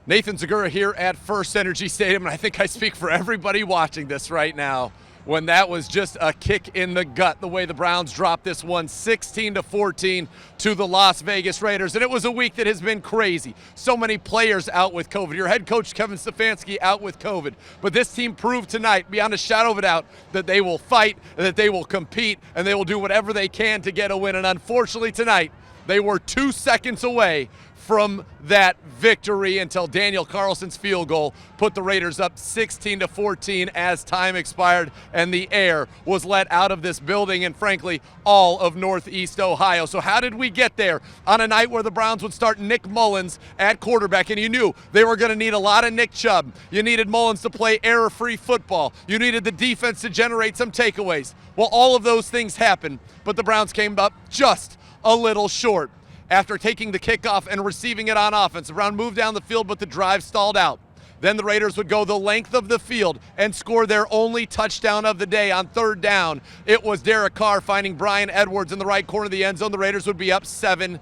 Nathan Zegura here at First Energy Stadium, and I think I speak for everybody watching this right now when that was just a kick in the gut, the way the Browns dropped this one 16-14 to the Las Vegas Raiders. And it was a week that has been crazy. So many players out with COVID. Your head coach, Kevin Stefanski, out with COVID. But this team proved tonight, beyond a shadow of a doubt, that they will fight, and that they will compete, and they will do whatever they can to get a win. And unfortunately tonight, they were 2 seconds away from that victory until Daniel Carlson's field goal put the Raiders up 16-14 as time expired and the air was let out of this building and, frankly, all of Northeast Ohio. So how did we get there on a night where the Browns would start Nick Mullins at quarterback? And you knew they were going to need a lot of Nick Chubb. You needed Mullins to play error-free football. You needed the defense to generate some takeaways. Well, all of those things happened, but the Browns came up just a little short. After taking the kickoff and receiving it on offense, the Browns moved down the field, but the drive stalled out. Then the Raiders would go the length of the field and score their only touchdown of the day on third down. It was Derek Carr finding Brian Edwards in the right corner of the end zone. The Raiders would be up 7-0.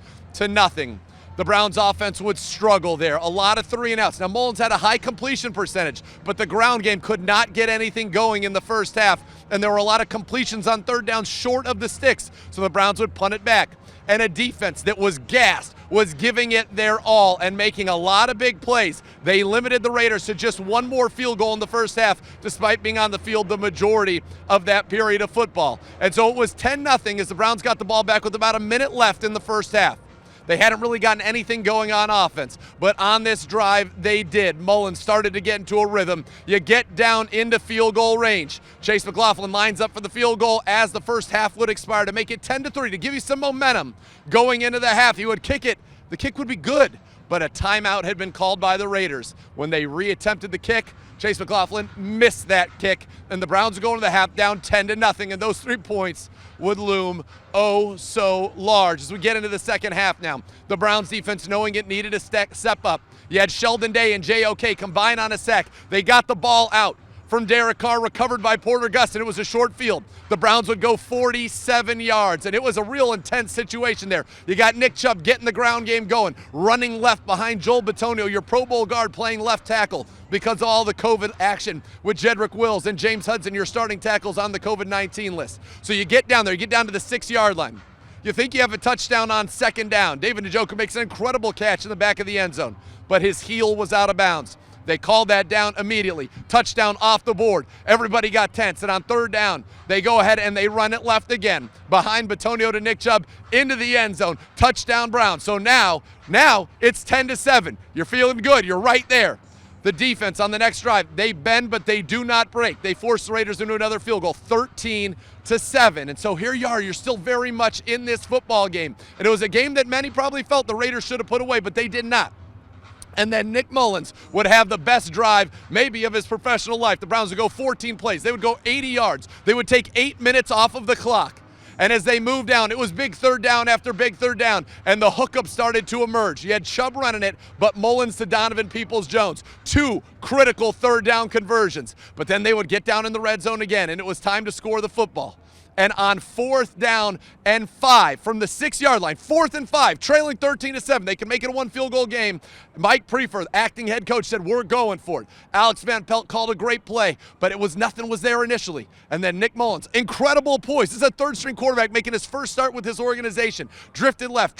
The Browns offense would struggle there. A lot of 3 and outs. Now, Mullins had a high completion percentage, but the ground game could not get anything going in the first half, and there were a lot of completions on third down short of the sticks, so the Browns would punt it back. And a defense that was gassed, was giving it their all and making a lot of big plays. They limited the Raiders to just one more field goal in the first half, despite being on the field the majority of that period of football. And so it was 10-0 as the Browns got the ball back with about a minute left in the first half. They hadn't really gotten anything going on offense, but on this drive, they did. Mullins started to get into a rhythm. You get down into field goal range. Chase McLaughlin lines up for the field goal as the first half would expire to make it 10-3, to give you some momentum going into the half. He would kick it. The kick would be good, but a timeout had been called by the Raiders. When they reattempted the kick, Chase McLaughlin missed that kick, and the Browns would go into the half down 10-0, and those 3 points would loom oh so large. As we get into the second half now, the Browns defense, knowing it needed a step up. You had Sheldon Day and J.O.K. combine on a sack. They got the ball out from Derek Carr, recovered by Porter Gustin. It was a short field. The Browns would go 47 yards, and it was a real intense situation there. You got Nick Chubb getting the ground game going, running left behind Joel Bitonio, your Pro Bowl guard, playing left tackle because of all the COVID action with Jedrick Wills and James Hudson, your starting tackles on the COVID-19 list. So you get down there, you get down to the 6-yard line. You think you have a touchdown on second down. David Njoku makes an incredible catch in the back of the end zone, but his heel was out of bounds. They called that down immediately. Touchdown off the board. Everybody got tense. And on third down, they go ahead and they run it left again. Behind Bitonio to Nick Chubb into the end zone. Touchdown Browns. So now it's 10-7. You're feeling good. You're right there. The defense on the next drive, they bend, but they do not break. They force the Raiders into another field goal, 13-7. And so here you are. You're still very much in this football game. And it was a game that many probably felt the Raiders should have put away, but they did not. And then Nick Mullins would have the best drive maybe of his professional life. The Browns would go 14 plays. They would go 80 yards. They would take 8 minutes off of the clock. And as they moved down, it was big third down after big third down, and the hookup started to emerge. You had Chubb running it, but Mullins to Donovan Peoples-Jones. 2 critical third down conversions. But then they would get down in the red zone again, and it was time to score the football. And on 4th down and 5 from the 6-yard line, 4th and 5, trailing 13-7, they can make it a 1 field goal game. Mike Prefer, acting head coach, said, we're going for it. Alex Van Pelt called a great play, but nothing was there initially. And then Nick Mullins, incredible poise. This is a third-string quarterback making his first start with his organization. Drifted left,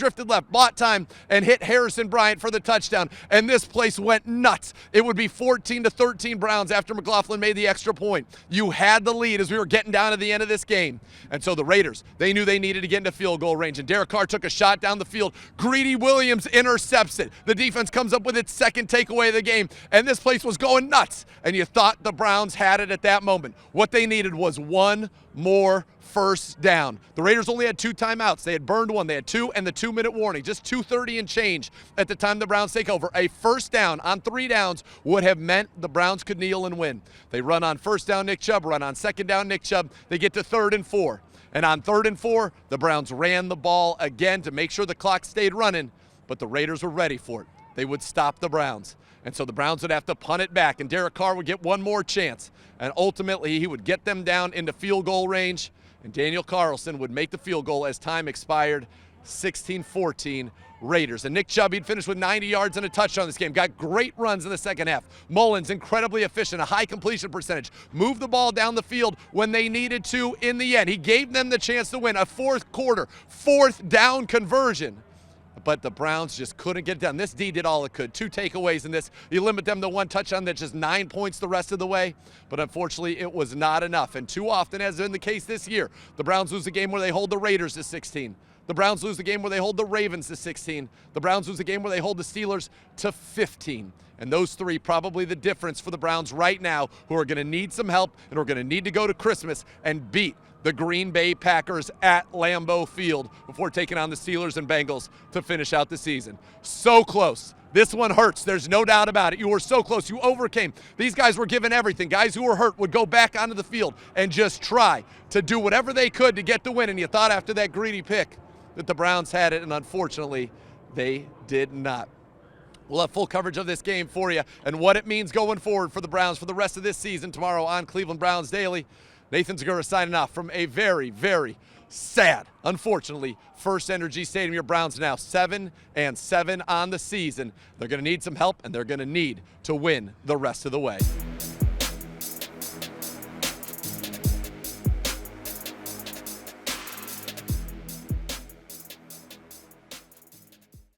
bought time, and hit Harrison Bryant for the touchdown. And this place went nuts. It would be 14-13 Browns after McLaughlin made the extra point. You had the lead as we were getting down to the end of this game. And so the Raiders, they knew they needed to get into field goal range. And Derek Carr took a shot down the field. Greedy Williams intercepts it. The defense comes up with its second takeaway of the game. And this place was going nuts. And you thought the Browns had it at that moment. What they needed was one more first down. The Raiders only had 2 timeouts. They had burned 1. They had 2 and the 2-minute warning. Just 2:30 and change at the time the Browns take over. A first down on 3 downs would have meant the Browns could kneel and win. They run on first down, Nick Chubb. Run on second down, Nick Chubb. They get to 3rd and 4. And on 3rd and 4, the Browns ran the ball again to make sure the clock stayed running, but the Raiders were ready for it. They would stop the Browns. And so the Browns would have to punt it back, and Derek Carr would get one more chance. And ultimately, he would get them down into field goal range, and Daniel Carlson would make the field goal as time expired 16-14 Raiders. And Nick Chubb, he'd finished with 90 yards and a touchdown this game. Got great runs in the second half. Mullins, incredibly efficient, a high completion percentage. Moved the ball down the field when they needed to in the end. He gave them the chance to win a fourth quarter, fourth down conversion. But the Browns just couldn't get it done. This D did all it could. 2 takeaways in this. You limit them to 1 touchdown, that's just 9 points the rest of the way. But unfortunately, it was not enough. And too often, as in the case this year, the Browns lose a game where they hold the Raiders to 16. The Browns lose the game where they hold the Ravens to 16. The Browns lose the game where they hold the Steelers to 15. And those 3 probably the difference for the Browns right now, who are going to need some help and are going to need to go to Christmas and beat the Green Bay Packers at Lambeau Field before taking on the Steelers and Bengals to finish out the season. So close. This one hurts. There's no doubt about it. You were so close. You overcame. These guys were given everything. Guys who were hurt would go back onto the field and just try to do whatever they could to get the win. And you thought after that greedy pick that the Browns had it, and unfortunately, they did not. We'll have full coverage of this game for you and what it means going forward for the Browns for the rest of this season tomorrow on Cleveland Browns Daily. Nathan Zegura signing off from a very, very sad, unfortunately, First Energy Stadium. Your Browns now 7-7 on the season. They're going to need some help, and they're going to need to win the rest of the way.